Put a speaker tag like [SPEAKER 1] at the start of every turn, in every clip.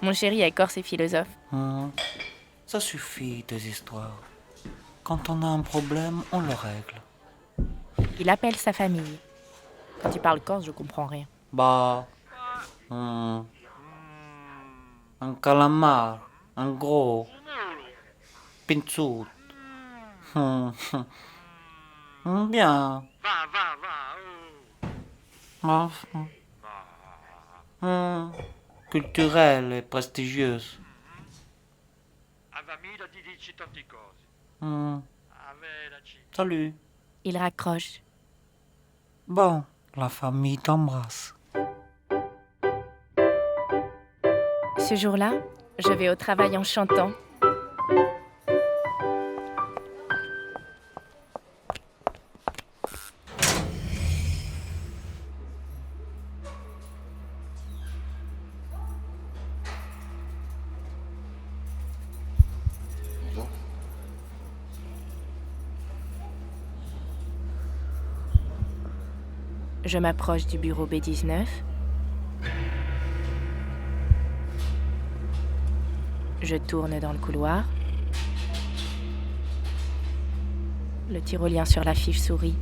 [SPEAKER 1] Mon chéri est corse et philosophe.
[SPEAKER 2] Ça suffit des histoires. Quand on a un problème, on le règle.
[SPEAKER 1] Il appelle sa famille. Quand il parle corse, je comprends rien.
[SPEAKER 2] Un calamar, un gros, pinzout. Bien. Culturelle et prestigieuse. Salut.
[SPEAKER 1] Il raccroche.
[SPEAKER 2] Bon, la famille t'embrasse.
[SPEAKER 1] Ce jour-là, je vais au travail en chantant. Je m'approche du bureau B19. Je tourne dans le couloir. Le tyrolien sur l'affiche sourit.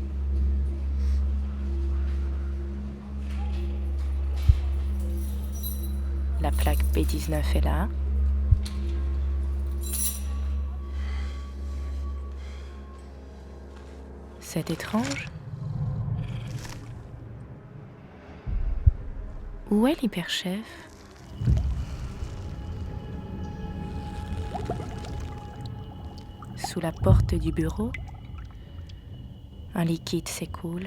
[SPEAKER 1] La plaque B19 est là. C'est étrange. Où est l'hyperchef ? Sous la porte du bureau, un liquide s'écoule.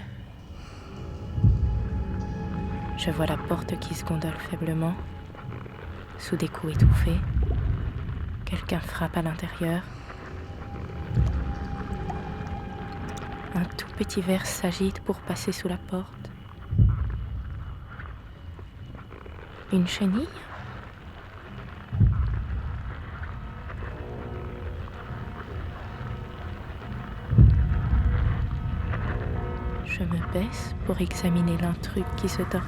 [SPEAKER 1] Je vois la porte qui se gondole faiblement, sous des coups étouffés. Quelqu'un frappe à l'intérieur. Un tout petit verre s'agite pour passer sous la porte. Une chenille ? Je me baisse pour examiner l'intrus qui se tord.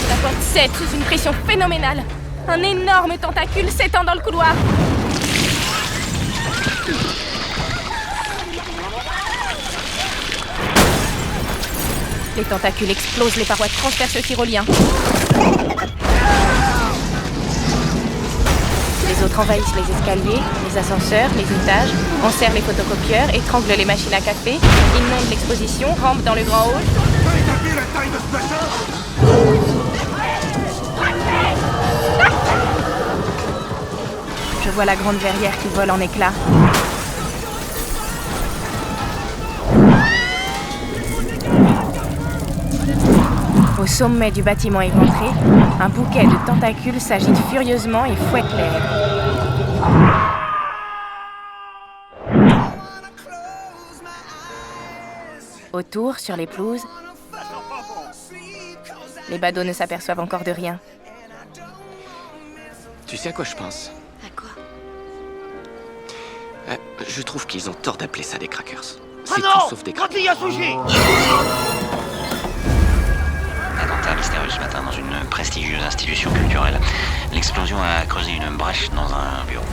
[SPEAKER 1] La porte cède sous une pression phénoménale. Un énorme tentacule s'étend dans le couloir. Les tentacules explosent, les parois transpercent le tyrolien. Les autres envahissent les escaliers, les ascenseurs, les étages, enserrent les photocopieurs, étranglent les machines à café, inondent l'exposition, rampent dans le grand hall. Je vois la grande verrière qui vole en éclats. Au sommet du bâtiment éventré, un bouquet de tentacules s'agite furieusement et fouette l'air. Autour, sur les pelouses, les badauds ne s'aperçoivent encore de rien.
[SPEAKER 3] Tu sais à quoi je pense ?
[SPEAKER 4] À quoi ?
[SPEAKER 3] Je trouve qu'ils ont tort d'appeler ça des crackers.
[SPEAKER 5] Ah
[SPEAKER 3] C'est
[SPEAKER 5] non,
[SPEAKER 3] tout sauf des crackers.
[SPEAKER 6] Attentat mystérieux ce matin dans une prestigieuse institution culturelle. L'explosion a creusé une brèche dans un bureau.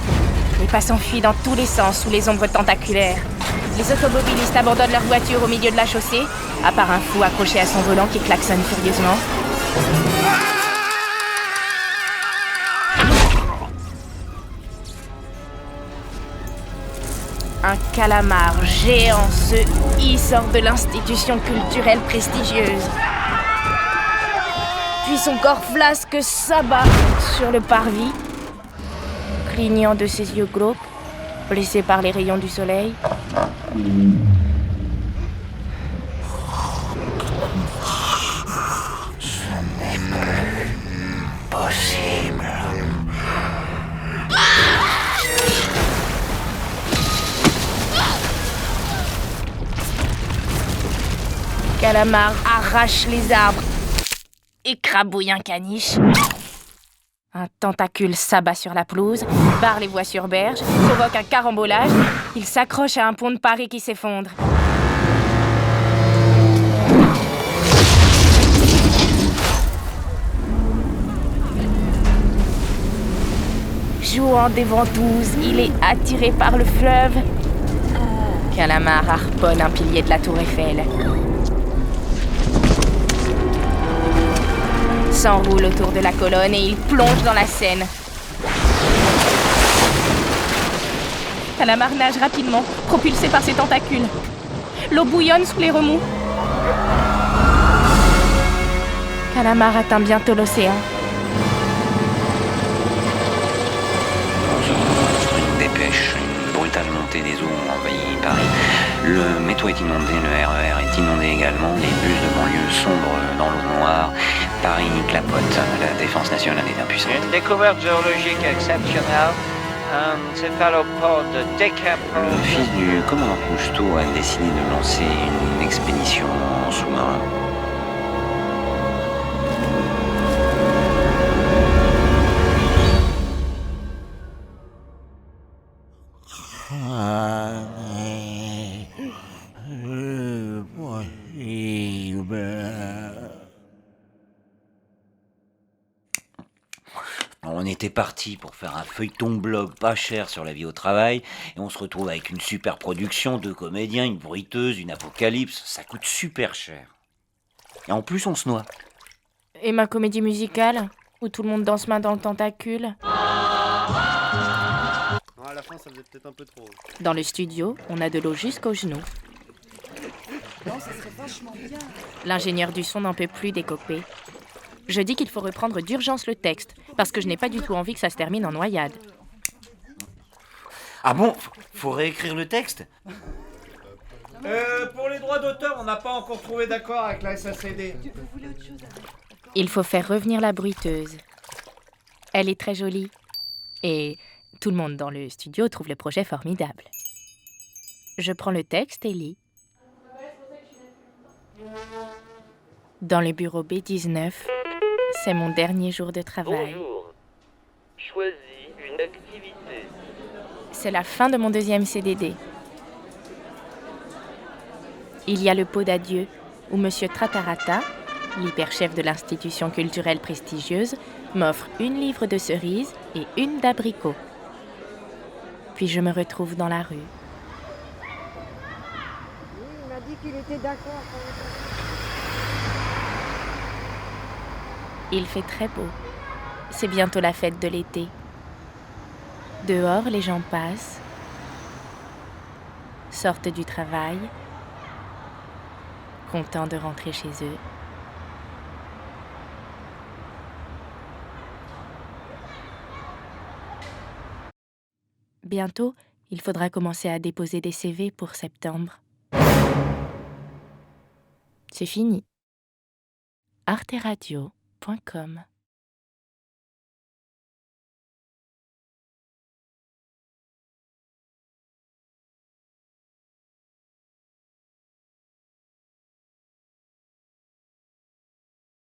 [SPEAKER 1] Les passants fuient dans tous les sens sous les ombres tentaculaires. Les automobilistes abandonnent leur voiture au milieu de la chaussée, à part un fou accroché à son volant qui klaxonne furieusement. Un calamar géant se sort de l'institution culturelle prestigieuse. Puis son corps flasque s'abat sur le parvis, clignant de ses yeux glauques, blessé par les rayons du soleil.
[SPEAKER 2] Possible.
[SPEAKER 1] Calamar arrache les arbres, écrabouille un caniche. Un tentacule s'abat sur la pelouse, barre les voies sur berge, provoque un carambolage. Il s'accroche à un pont de Paris qui s'effondre. Jouant des ventouses, il est attiré par le fleuve. Calamar harponne un pilier de la tour Eiffel. S'enroule autour de la colonne et il plonge dans la Seine. Calamar nage rapidement, propulsé par ses tentacules. L'eau bouillonne sous les remous. Calamar atteint bientôt l'océan.
[SPEAKER 6] Une dépêche, une brutale montée des eaux ont envahi Paris. Le métro est inondé, le RER est inondé également. Les bus de banlieue sombrent dans l'eau noire. Paris clapote, la défense nationale est impuissante.
[SPEAKER 4] Une découverte géologique exceptionnelle. Un céphalopode décapode.
[SPEAKER 6] Le fils du commandant Cousteau a décidé de lancer une expédition en sous-marin.
[SPEAKER 2] On était parti pour faire un feuilleton blog pas cher sur la vie au travail, et on se retrouve avec une super production, 2 comédiens, une bruiteuse, une apocalypse. Ça coûte super cher. Et en plus, on se noie.
[SPEAKER 1] Et ma comédie musicale, où tout le monde danse main dans le tentacule.
[SPEAKER 5] À la fin, ça faisait peut-être un peu trop.
[SPEAKER 1] Dans le studio, on a de l'eau jusqu'aux genoux. L'ingénieur du son n'en peut plus décoper. Je dis qu'il faut reprendre d'urgence le texte, parce que je n'ai pas du tout envie que ça se termine en noyade.
[SPEAKER 2] Ah bon? Faut réécrire le texte?
[SPEAKER 5] Pour les droits d'auteur, on n'a pas encore trouvé d'accord avec la SACD.
[SPEAKER 1] Il faut faire revenir la bruiteuse. Elle est très jolie. Et tout le monde dans le studio trouve le projet formidable. Je prends le texte et lis. Dans le bureau B19, c'est mon dernier jour de travail.
[SPEAKER 7] Bonjour. Choisis une activité.
[SPEAKER 1] C'est la fin de mon 2e CDD. Il y a le pot d'adieu où Monsieur Tratarata, l'hyperchef de l'institution culturelle prestigieuse, m'offre une livre de cerises et une d'abricot. Puis je me retrouve dans la rue.
[SPEAKER 8] Il m'a dit qu'il était d'accord.
[SPEAKER 1] Il fait très beau. C'est bientôt la fête de l'été. Dehors, les gens passent, sortent du travail, contents de rentrer chez eux. Bientôt, il faudra commencer à déposer des CV pour septembre. C'est fini. arteradio.com